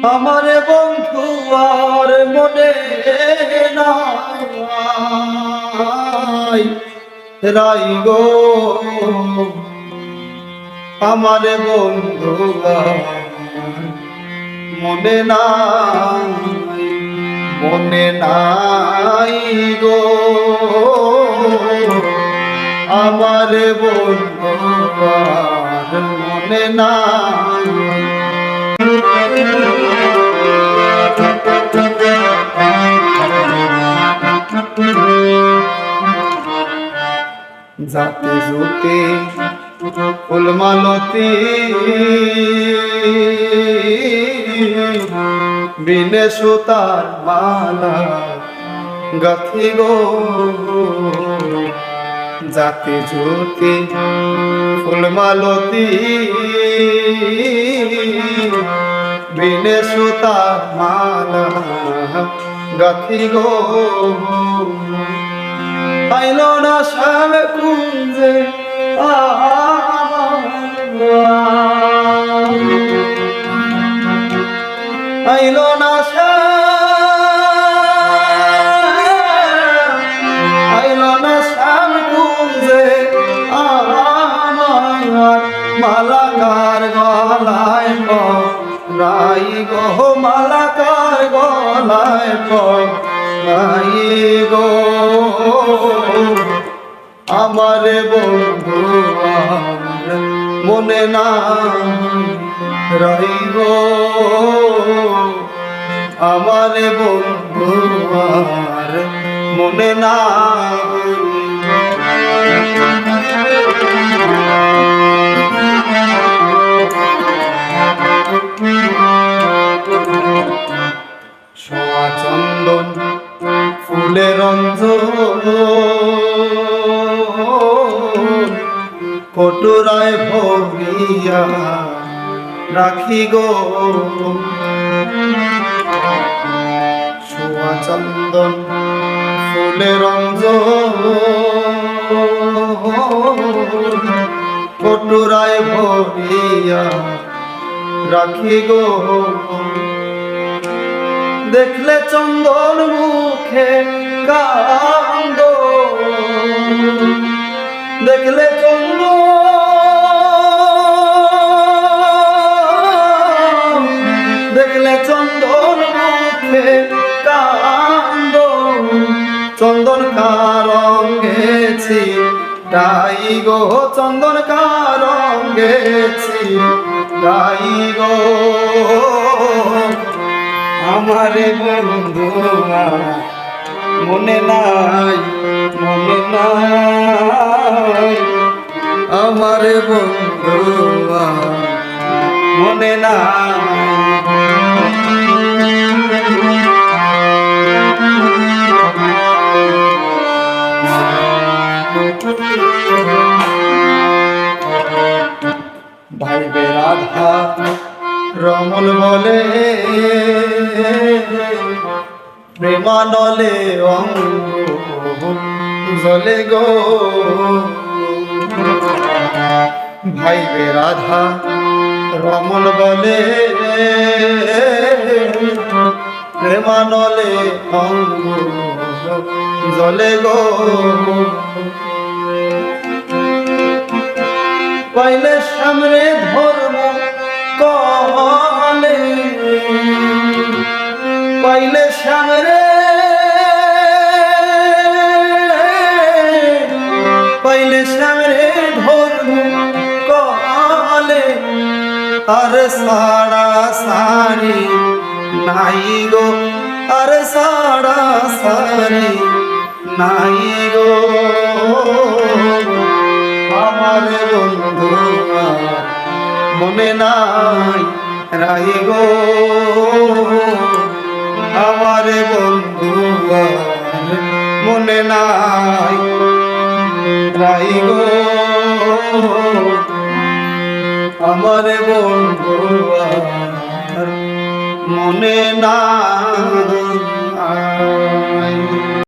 আমার বন্ধু আর মনে নাই রাই গো, আমার বন্ধু আর মনে নাই, মনে নাই গো, আমার বন্ধু আর মনে নাই। যাতে জুতে ফুলমালতি বিনে সুতার মালা গাথি গো, যাতে জুতে ফুলমালতি বিনে সুতার মালা গাথি গো, আইলো না শ্যাম কুঞ্জে আইলো না শ্যাম কুঞ্জে আমার মালাকার গলায় রাই গো, মালাকার গলায় রাই গো, আমার বন্ধু আর মনে নাই রাই গো, আমার বন্ধু আর মনে নাই। সোয়া চন্দন ফুলের রঞ্জন কটুরায় ভরিয়া রাখি গো, সোয়া চন্দন ফুলের রঞ্জন কটুরায় ভরিয়া রাখি গো, দেখলে চন্দন মুখে কান্দ, দেখলে চন্দন মুখে কান্দ, চন্দন কারঙ্গেছি রাই গো, চন্দন কারঙ্গেছি রাই গো, আমার বন্ধু মনে নাই, মনে নাই, আমার বন্ধু মনে নাই। ভাইবে রাধা রমন বলে প্রেমানলে অঙ্গ জলে গো, ভাইবে রাধা রমন বলে প্রেমানলে অঙ্গ জলে গো, পাইলে সামনে ধর্ম কলে, পাইলে সামনে, পাইলে সামনে ধর্ম কলে, আর সাড়া সারি নাই গো, আর সাড়া সারি নাই গো, আমার বন্ধু মনে নাই রাই গো, আমার বন্ধু মনে নাই রাই গো, আমার বন্ধু মনে নাই।